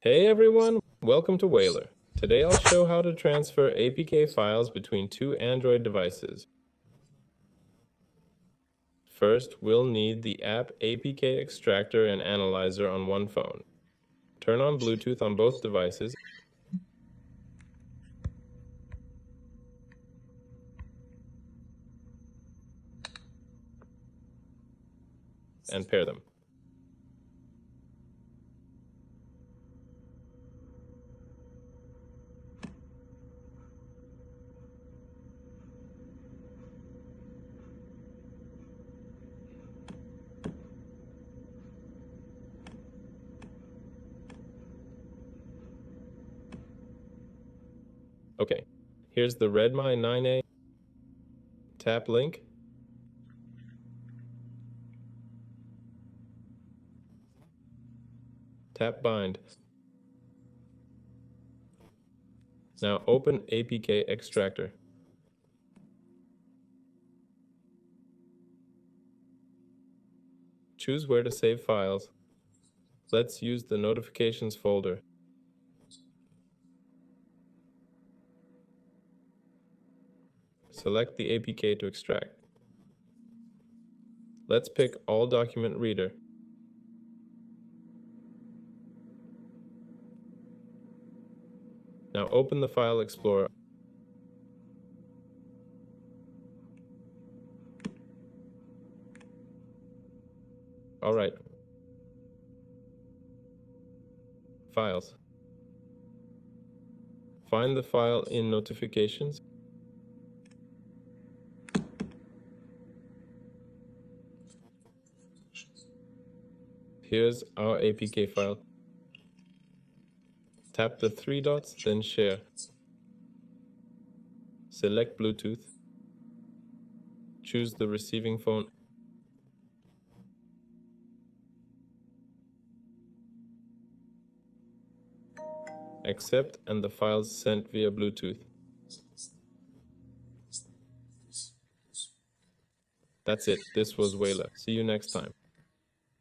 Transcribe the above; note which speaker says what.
Speaker 1: Hey everyone, welcome to Whaler. Today I'll show how to transfer APK files between two Android devices. First, we'll need the app APK Extractor and Analyzer on one phone. Turn on Bluetooth on both devices and pair them. Okay, here's the Redmi 9A. Tap link. Tap bind. Now open APK Extractor. Choose where to save files. Let's use the notifications folder. Select the APK to extract. Let's pick All Document Reader. Now open the File Explorer. All right. Files. Find the file in Notifications. Here's our APK file. Tap the three dots, then Share. Select Bluetooth. Choose the receiving phone. Accept, and the file's sent via Bluetooth. That's it. This was Whaler. See you next time.